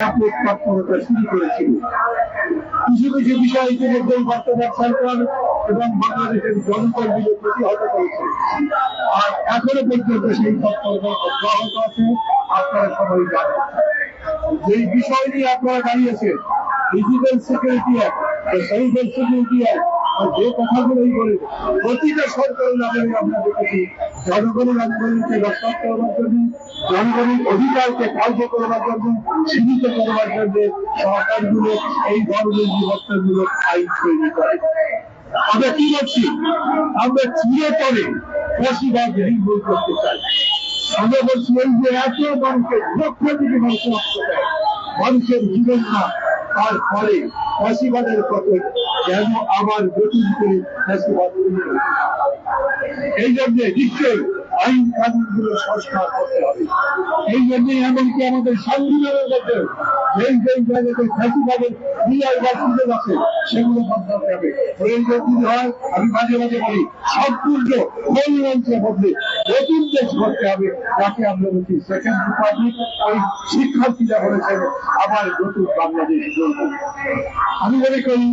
তৎপরতা শুরু করেছিল। কিছু কিছু বিষয় ইতিমধ্যেই বর্তমান সরকার এবং বাংলাদেশের জনতার বিরুদ্ধে প্রতিহত করেছে, আর এখনো পর্যন্ত সেই তৎপরতা অব্যাহত আছে। আপনারা সবাই জানেন যেই বিষয় নিয়ে আপনারা দাঁড়িয়েছেন, digital security act, cyber security act, যে কথাগুলোই বলে প্রতিটা সরকারের আন্দোলনে আমরা দেখেছি জনগণের আন্দোলনকে রক্ষা করবার জন্য, জনগণের অধিকারকে কার্য করবার জন্য, সীমিত করবার জন্য সরকারগুলো এই ধরনের বিবর্তনগুলো আইন তৈরি করে। আমরা কি করছি? আমরা চিরতরে ফ্যাসিবাদ নির্মূল করতে চাই। আমরা বলছি এই যে এত মানুষের লক্ষ থেকে মানুষের মানুষের জীবন না, তারপরে ফ্যাসিবাদের পথে যেন আবার নতুন করে ফ্যাসিবাদ এই জন্য নিশ্চয়ই আইন কানুনগুলো সংস্কার করতে হবে। এই জন্য এমনকি আমাদের সংবিধানের মধ্যে যেই যেই জায়গাতে ফ্যাসিবাদের ক্রিয়ার বা সুযোগ আছে সেগুলো বদলাতে হবে। প্রয়োজন যদি হয়, আমি মাঝে মাঝে বলি, সম্পূর্ণ গণতন্ত্রের মধ্যে নতুন দেশ করতে হবে, যাকে আমরা বলছি সেকেন্ড রিপাবলিক। ওই শিক্ষার্থীরা বলেছেন আবার নতুন বাংলাদেশ গড়ব। আমি মনে করি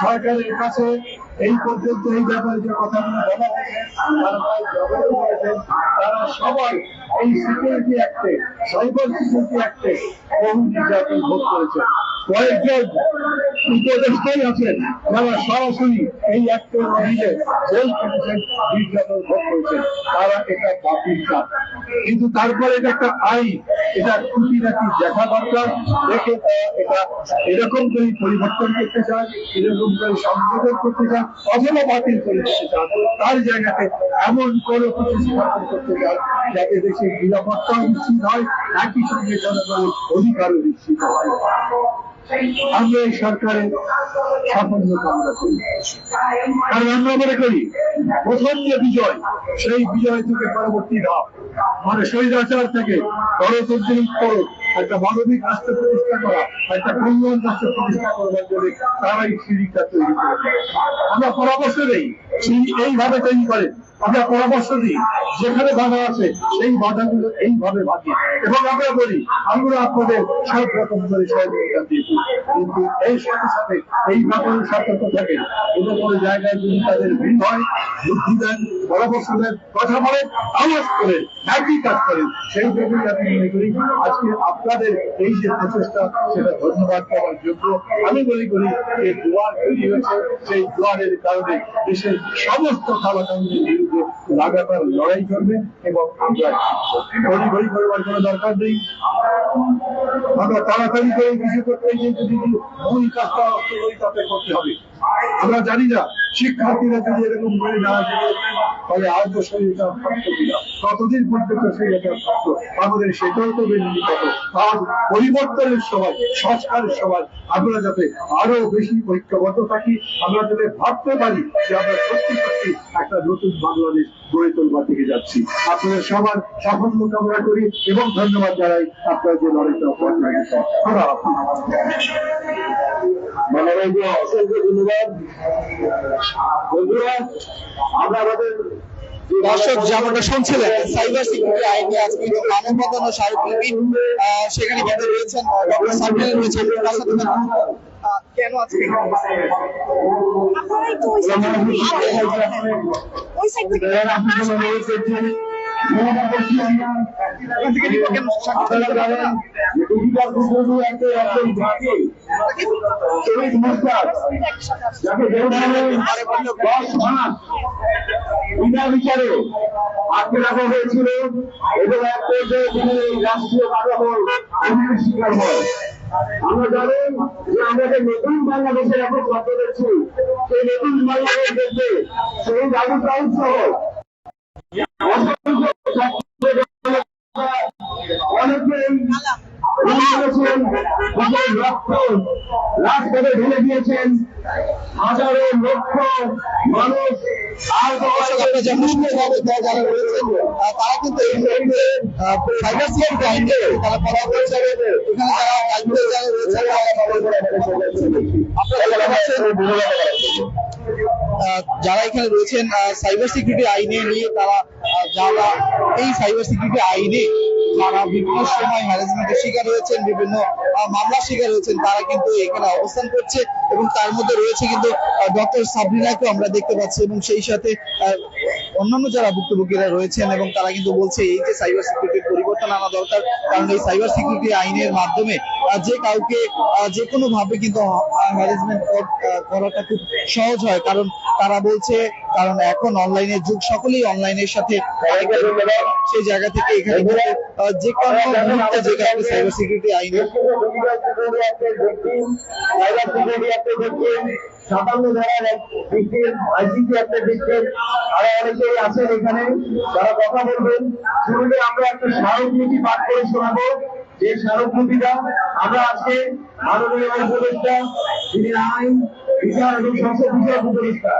সরকারের কাছে এই পর্যন্ত এই ব্যাপারে যে কথাগুলো বলা হয়েছে তারা সবাই এই সিকিউরিটি অ্যাক্টে, সাইবার সিকিউরিটি অ্যাক্টে বহু নির্যাতন ভোগ করেছেন। কয়েকজন উপদেষ্টাই আছেন যারা সরাসরি এই অ্যাক্টের অধীনে জেল খেটেছেন, নির্যাতন ভোগ করেছেন। তারা এটা বাতিল চান, কিন্তু তারপরে এটা একটা আইন, এটা খুঁটিনাটি দেখা দরকার। দেখে এটা এরকম করে পরিবর্তন করতে চান, এরকম করে সংশোধন করতে চান, অথবা বাতিল করে দিতে চান। তার জায়গাতে এমন কোনো কিছু স্থাপন করতে চান যাতে দেশের নিরাপত্তাও নিশ্চিত হয়, একই সঙ্গে জনগণের অধিকারও নিশ্চিত হয়। আমরা এই সরকারের সাফল্য কামনা করি, কারণ আমরা মনে করি প্রথম যে বিজয়, সেই বিজয় থেকে পরবর্তী ধাপ মানে স্বৈরাচার থেকে গণতন্ত্রের উত্তর একটা মানবিক রাষ্ট্র প্রতিষ্ঠা করা, একটা কল্যাণ রাষ্ট্র প্রতিষ্ঠা করবার জন্য তারাই সিঁড়িটা তৈরি করে। আমরা পরামর্শ দেই সিঁড়ি এইভাবে তৈরি করেন, আমরা পরামর্শ দিই যেখানে বাধা আছে সেই বাধাগুলো এইভাবে বাঁধি, এবং আমরা বলি আমরা আপনাদের সব রকম করে সহযোগিতা দিয়েছি। কিন্তু এই সাথে সাথে এই ব্যাপারে সতর্ক থাকেন, কোনো কোনো জায়গায় যদি তাদের ভিড় হয়, বুদ্ধি দেন, পরামর্শ দেন, কথা বলেন, আওয়াজ করেন, একই কাজ করেন। সেই জন্যই আমি মনে করি আজকে আপনাদের এই যে প্রচেষ্টা, সেটা ধন্যবাদ পাওয়ার যোগ্য। আমি মনে করি যে দুয়ার তৈরি হয়েছে, সেই দুয়ারের কারণে দেশের সমস্ত কালাকানুনের বিরুদ্ধে লাগাতার লড়াই করবে, এবং আমরা ঘড়ি করবার কোনো দরকার নেই। আমরা তাড়াতাড়ি করে কিছু করতে গিয়ে যদি মূল কাজটা তাতে করতে হবে। আমরা জানি না শিক্ষার্থীরা যদি এরকম করে না তাহলে আজ শরীরটা থাকতো কিনা, কতদিন পর্যন্ত শরীরটা থাকতো, আমাদের সেটাও তো মেনে নিতে হবে। আজ পরিবর্তনের সময়, সংস্কারের সময় আমরা যাতে আরো বেশি ঐক্যবদ্ধ থাকি, আমরা যাতে ভাবতে পারি যে আমরা সত্যি সত্যি একটা নতুন বাংলাদেশ গড়ে তোলবার দিকে যাচ্ছি। আপনাদের সবার সাফল্য কামনা করি এবং ধন্যবাদ জানাই আপনার যে লড়াইটা অব্যাহত রেখেছেন। অসংখ্য ধন্যবাদ বন্ধুরা। আমরা আমাদের দর্শক যেমনটা শুনছিলেন, সাইবার সিকিউরিটি আইনে আজকে মানববন্ধন ও স্মারকলিপি সেখানে বেঁধে রয়েছেন ডক্টর সাবিনা রয়েছেন। তার সাথে কেন আজকে বিনা বিচারে আটকে রাখা হয়েছিল, এবং এক পর্যায়ে তিনি এই রাষ্ট্রীয় কাঠামো শিকার হয়। আমরা জানেন যে আমরা যে নতুন বাংলাদেশের এখন স্বপ্ন দেখছি, সেই নতুন বাংলাদেশ দেখতে সেই আবু সাঈদ সহ অনেকেই রাজপথে ঢেলে দিয়েছেন, হাজারো লক্ষ মানুষ। যারা রয়েছেন তারা কিন্তু এই মুহূর্তে সাইবার সিকিউরিটি আইনে তারা পরামর্শ এখানে যারা দায়িত্বে যারা রয়েছেন যারা এখানে রয়েছেন সাইবার সিকিউরিটি আইনে নিয়ে তারা যারা এই সাইবার সিকিউরিটি আইনে যারা বিভিন্ন সময় হ্যারাসমেন্টের শিকার হয়েছেন, বিভিন্ন মামলার শিকার হয়েছেন, তারা কিন্তু এখানে অবস্থান করছে এবং তার মধ্যে রয়েছে কিন্তু ডক্টর সাবরিনাকে আমরা দেখতে পাচ্ছি এবং সেই সাথে অন্যান্য যারা ভুক্তভোগীরা রয়েছেন এবং তারা কিন্তু বলছে এই যে সাইবার সিকিউরিটির পরিবর্তন আনা দরকার, কারণ এই সাইবার সিকিউরিটি আইনের মাধ্যমে যে কাউকে যে কোনো ভাবে কিন্তু হ্যারাসমেন্ট করাটা খুব সহজ হয়, কারণ তারা বলছে কারণ এখন অনলাইনের যুগ, সকলেই অনলাইনের সাথে সেই জায়গা থেকে এখানে যে কোনো মুহূর্তে যে কাউকে সাইবার সিকিউরিটি আইনে 57 ধারার আইসিটি একটা ডিস্ট্রিক্ট আরো অনেকেই আছেন এখানে, তারা কথা বলবেন। শুরুতে আমরা একটা স্মারকলিপি পাঠ করে শোনাবো, যে স্মারকলিপিটা আমরা আজকে মাননীয় উপদেষ্টা, যিনি আইন বিচার এবং সংসদ বিষয়ক উপদেষ্টা,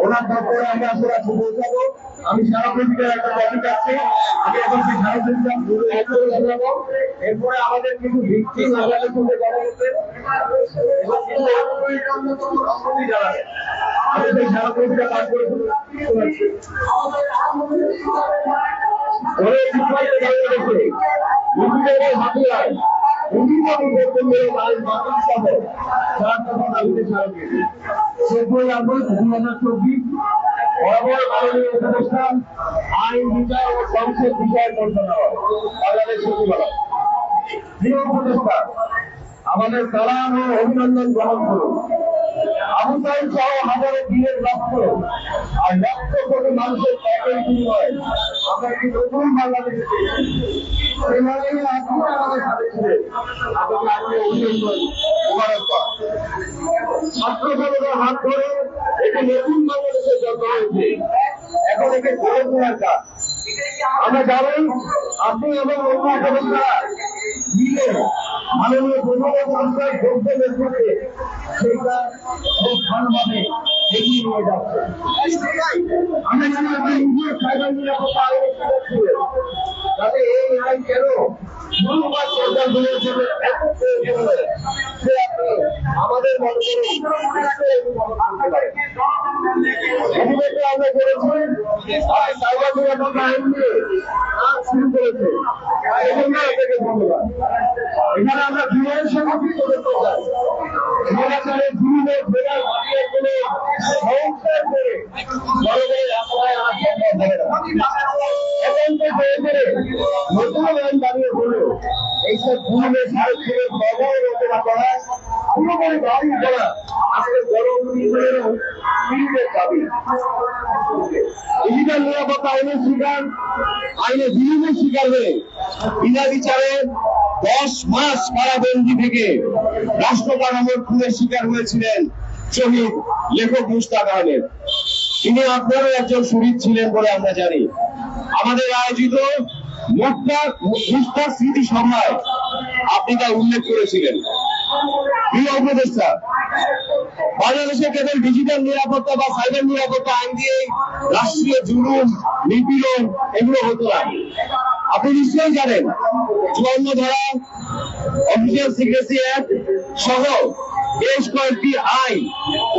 ওনার দপ্তরে আমরা আসলে আজকে পৌঁছাবো। আমি স্মারকলিপিটার একটা কপি পাচ্ছি, আমি এখন সেই স্মারকলিপিটা শোনাবো। এরপরে আমাদের কিছু ভিত্তি আপনাদের সঙ্গে কথা বলতে আমি সেই স্মারকলিপিটা পাঠ করে শোনাচ্ছি। আইন বিচার ও সংসদ বিষয়ক মন্ত্রণালয়, বাংলাদেশ সচিবালয়। প্রিয় উপদেষ্টা, আমাদের সালাম ও অভিনন্দন গ্রহণ করুন। আবু সাইদ সহ হাজারো দিনের রক্ত আর লক্ষ কোটি মানুষের ত্যাগের বিনিময়ে আমরা একটি নতুন বাংলাদেশে পেয়েছি। আপনি আমাদের সাথে ছিলেন, আপনাকে আমি অভিনন্দন মোবারকবাদ। ছাত্র জনতার হাত ধরে একটি নতুন বাংলাদেশের জন্ম হয়েছে, এখন একে গড়ে তোলার কাজ। আমরা জানি আপনি এবং অন্য উপদেষ্টারা মিলে মাননীয় প্রধান সংস্থায় যোগদান নেতৃত্বে সেইটা খুব ভালোভাবে এগিয়ে নিয়ে যাচ্ছে। আমরা জানি আপনি নিজের সাইবার নিরাপত্তা আইনের শিকার ছিলেন, তাতে এই আইন কেন দুর্বার সরকার গুলোর জন্য এত প্রয়োজন সে আপনি আমাদের মনে আমরা করেছি। সাইবার নিরাপত্তা আইন নিয়ে কাজ শুরু করেছে, এই জন্য আপনাকে ধন্যবাদ। এখানে আমরা বিনয়ের সঙ্গে করতে চাই, সমাচারের বিনিময় ফেরার ভাবিয়ে করে সংস্কার করে জনগণের রাস্তায় আনা সম্ভব হবে না। এখন তো প্রয়োজনে নতুন আইন দাঁড়িয়ে হলেও এইসব ভূমির সাহিত্যের প্রবল রচনা করা, পুরোপুরি দাবি করা আসলে জনগণেরও পীড়িতের দাবি। ডিজিটাল নিরাপত্তা আইনের শিকার, আইনে বিনিময়ের শিকার হয়ে বিনা বিচারে 10 মাস কারাবন্দী থেকে রাষ্ট্র কাঠামোর খুনের শিকার হয়েছিলেন শহীদ লেখক মুশতাক আহমেদ। তিনি আপনারও একজন শহীদ ছিলেন বলে আমরা জানি। আমাদের আয়োজিত মুশতাক স্মৃতি সভায় আপনি তা উল্লেখ করেছিলেন। প্রিয় উপদেষ্টা, বাংলাদেশে কেবল ডিজিটাল নিরাপত্তা বা সাইবার নিরাপত্তা আইন দিয়ে রাষ্ট্রীয় জুলুম, নিপীড়ন এগুলো হতো না। আপনি নিশ্চয়ই জানেন 54 ধারা, অফিসিয়াল সিক্রেসি অ্যাক্ট সহ বেশ কয়েকটি আইন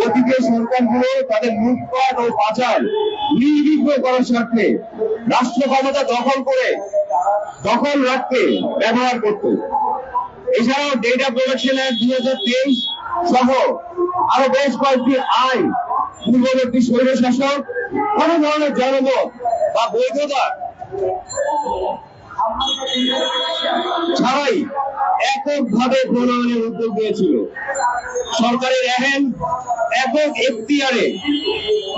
অতীতের সরকারগুলো তাদের লুটপাট ও পাচার নির্বিঘ্ন করার স্বার্থে রাষ্ট্র ক্ষমতা দখল রাখতে ব্যবহার করত। এছাড়াও ডেটা প্রোটেকশন অ্যাক্ট 2023 সহ আরো বেশ কয়েকটি আইন পূর্ববর্তী স্বৈরশাসক কোন ধরনের জনমত বা বৈধতা ছাড়াই এককভাবে প্রণয়নের উদ্যোগ নিয়েছিল। সরকারের একক এখতিয়ারে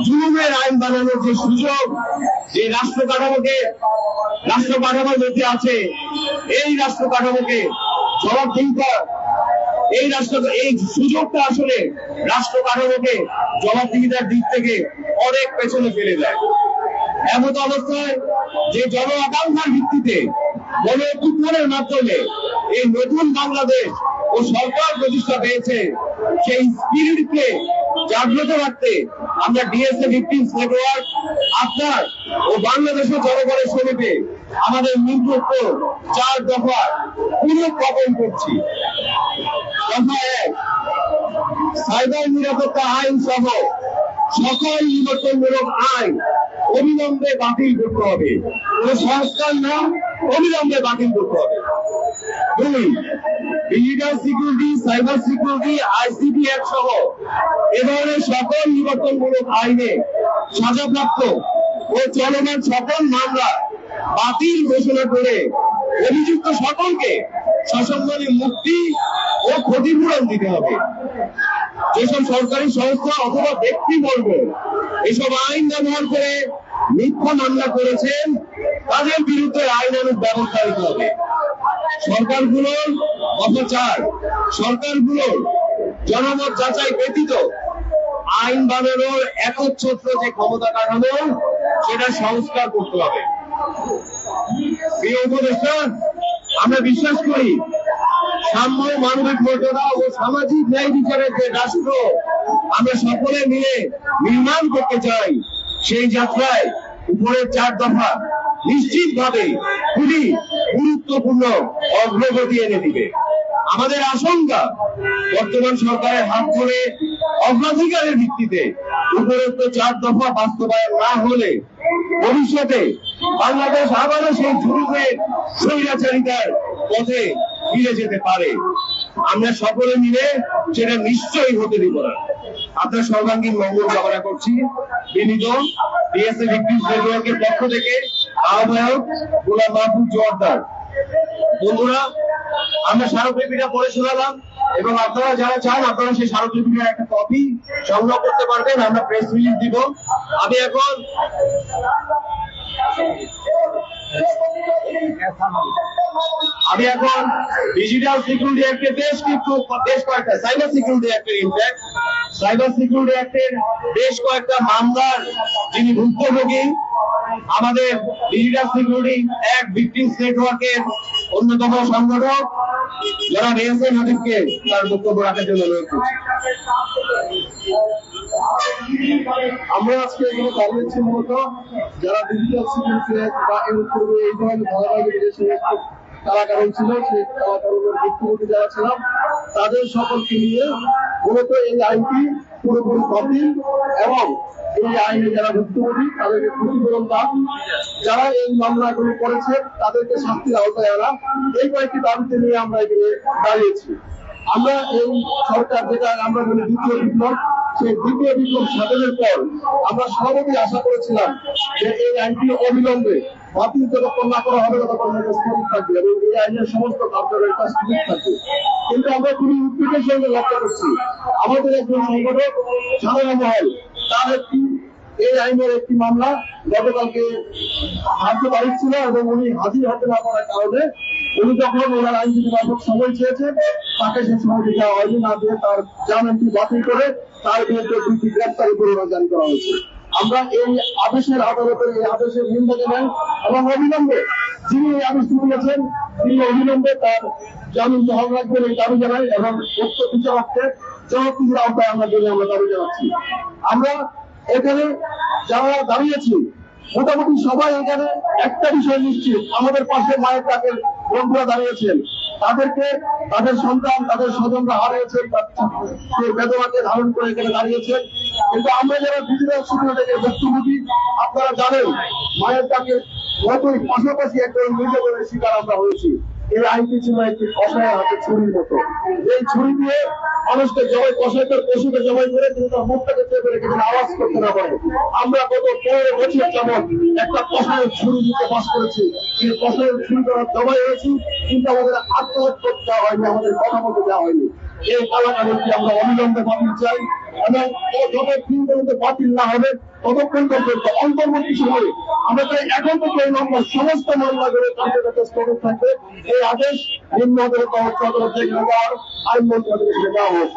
জুলুমের আইন বানানোর যে সুযোগ, যে রাষ্ট্র কাঠামোর মধ্যে আছে, এই রাষ্ট্র কাঠামোকে জবাবদিহিতা, এই সুযোগটা আসলে রাষ্ট্র কাঠামোকে জবাবদিহিতার দিক থেকে অনেক পেছনে ফেলে দেয়। এমত অবস্থায় যে জন আকাঙ্ক্ষার ভিত্তিতে গণ অভ্যুত্থানের মাধ্যমে এই নতুন বাংলাদেশ ও সরকার প্রতিষ্ঠা পেয়েছে, সেই স্পিরিটকে জাগ্রত রাখতে আমরা ডিএসএ ভিকটিমস নেটওয়ার্ক আপনার ও বাংলাদেশের জনগণের সমিতি আমাদের নির্দিষ্ট 4 দফা পুনঃস্থাপন করছি। দফা 1, সাইবার নিরাপত্তা আইন সহ সকল নিবর্তনমূলক আইন অবিলম্বে বাতিল করতে হবে। কোন সংস্কার না, অবিলম্বে বাতিল করতে হবে। দুই, digital security, cyber security, ICT act সহ এ ধরনের সকল নিবর্তনমূলক আইনে সাজাপ্রাপ্ত ও চলমান সকল মামলা বাতিল ঘোষণা করে অভিযুক্ত সকলকে সসম্মানে মুক্তি ও ক্ষতিপূরণ দিতে হবে। যেসব সরকারি সংস্থা অথবা ব্যক্তিবর্গ এসব আইন ব্যবহার করে মিথ্যা মামলা করেছেন তাদের বিরুদ্ধে আইনানুগ ব্যবস্থা নিতে হবে। সরকারগুলোর অপচার, সরকারগুলোর জনমত যাচাই ব্যতীত আইন বানানোর একচ্ছত্র যে ক্ষমতা কাঠামো সেটা সংস্কার করতে হবে। প্রিয় উপদেষ্টা, আমরা বিশ্বাস করি সাম্য, মানবিক মর্যাদা ও সামাজিক ন্যায় বিচারের যে রাষ্ট্র আমরা সকলে মিলে নির্মাণ করতে চাই, সেই যাত্রায় উপরের 4 দফা নিশ্চিতভাবে খুবই গুরুত্বপূর্ণ অগ্রগতি এনে দিবে। আমাদের আশঙ্কা বর্তমান সরকারের হাত ধরে অগ্রাধিকারের ভিত্তিতে উপরোক্ত 4 দফা বাস্তবায়ন না হলে ভবিষ্যতে বাংলাদেশ আবারও সেই যুগের স্বৈরাচারিতার পথে ফিরে যেতে পারে। আমরা সকলে মিলে সেটা নিশ্চয়ই হতে দিব না। আপনার সর্বাঙ্গীন মঙ্গল কামনা করছি। বিনীত বিএসএ ভিক্টিমস নেটওয়ার্কের পক্ষ থেকে আহ্বায়ক গোলাম মাহফুজ জোয়ারদার। বন্ধুরা, আমরা স্মারকলিপিটা পড়ে শোনালাম এবং আপনারা যারা চান আপনারা সেই স্মারকলিপিটার একটা কপি সংগ্রহ করতে পারবেন। আমরা প্রেস রিলিজ দিব। আমি এখন ডিজিটাল সিকিউরিটি অ্যাক্টের বেশ কয়েকটা সাইবার সিকিউরিটি অ্যাক্টের ইনফ্যাক্ট সাইবার সিকিউরিটি অ্যাক্টের বেশ কয়েকটা মামলার যিনি ভুক্তভোগী আমাদের ডিজিটাল সিকিউরিটি অ্যাক্ট ভিকটিমস নেটওয়ার্কের অন্যতম সংগঠক যারা রেহান হাবিবকে তার বক্তব্য রাখার জন্য অনুরোধ করছি। আমরা আজকে এখানে দাঁড়িয়েছি মূলত যারা ডিজিটাল সিকিউরিটি বা এর পূর্বে এই ধরনের ধারাবাহিক যে সমস্ত কারাকারণ ছিল সেই কারাকারণের ভুক্তভোগী যারা ছিলাম তাদের সকলকে নিয়ে মূলত এই আইনটি পুরোপুরি বাতিল এবং এই আইনে যারা ভুক্তভোগী তাদেরকে ক্ষতিপূরণ দান, যারা এই মামলাগুলো করেছে তাদেরকে শাস্তির আওতায় আনা, এই কয়েকটি দাবিতে নিয়ে আমরা এখানে দাঁড়িয়েছি। আমরা এই সরকার যেটা আমরা বলি দ্বিতীয় বিপ্লব, সেই দ্বিতীয় বিপ্লব সাধনের পর আমরা সর্বদাই আশা করেছিলাম যে এই আইনটি অবিলম্বে বাতিল যতক্ষণ না করা হবে ততক্ষণ স্থগিত থাকবে এবং এই আইনের সমস্ত কার্যকারিতা স্থগিত থাকবে। কিন্তু আমরা খুবই উদ্বেগের সঙ্গে লক্ষ্য করছি আমাদের একজন সংগঠক সাধারণ মহল তার এই আইনের একটি মামলা গতকালকে হাতে তারিখ ছিল এবং উনি হাজির হতে না পারার কারণে উনি যখন ওনার আইনজীবী মারফত সময় চেয়েছেন তাকে সেই সময়টি দেওয়া হয়নি, না দিয়ে তার জামিনটি বাতিল করে তার বিরুদ্ধে 2টি গ্রেফতারি পরোয়ানা জারি করা হয়েছে। আমরা এই আদেশের আদালতের এই আদেশের নিন্দা জানাই এবং অবিলম্বে যিনি এই আদেশটি দিয়েছেন তিনি অবিলম্বে তার জামিন বহাল রাখবেন এই দাবি জানাই এবং উক্ত বিচারককে জবাবদিহির আওতায় আমরা দাবি জানাচ্ছি। আমরা এখানে যারা দাঁড়িয়েছি মোটামুটি সবাই এখানে একটা বিষয় নিশ্চিত, আমাদের পাশে মায়ের ডাকের বন্ধুরা দাঁড়িয়েছেন, তাদেরকে তাদের সন্তান তাদের স্বজনরা হারিয়েছেন, বেদনাকে ধারণ করে এখানে দাঁড়িয়েছেন। কিন্তু আমরা যারা ডিজিটাল সিকিউরিটির ভুক্তভোগী আপনারা জানেন মায়ের ডাকের মতোই পাশাপাশি একজন নির্যাতনের শিকার আমরা হয়েছি। এই আইনটি ছিল একটি কষায়ের হাতে ছুরির মতো, এই ছুরি দিয়ে মানুষকে জবাই কষাইতে পশুকে জবাই করে কিন্তু তার মুখটাকে চেপে রেখে আওয়াজ করতে না পারে। আমরা গত 15 বছর যাবৎ একটা কষায়ের ছুরি দিতে বাস করেছি, সেই কষায়ের ছুরি দ্বারা জবাই হয়েছি কিন্তু আমাদের আত্মহত্যা দেওয়া হয়নি, আমাদের কথা বলতে দেওয়া হয়নি। এই কালাকারণটি আমরা অবিলম্বে বাতিল চাই এবং যতক্ষণ পর্যন্ত বাতিল না হবে ততক্ষণ পর্যন্ত অন্তর্বর্তী সময়ে আমরা চাই এখন থেকে এই মামলা সমস্ত মামলাগুলো কার্যকর স্থগিত থাকবে। এই আদেশ নিম্ন আদালত আইন মন্ত্রণালয়ের দেওয়া হোক।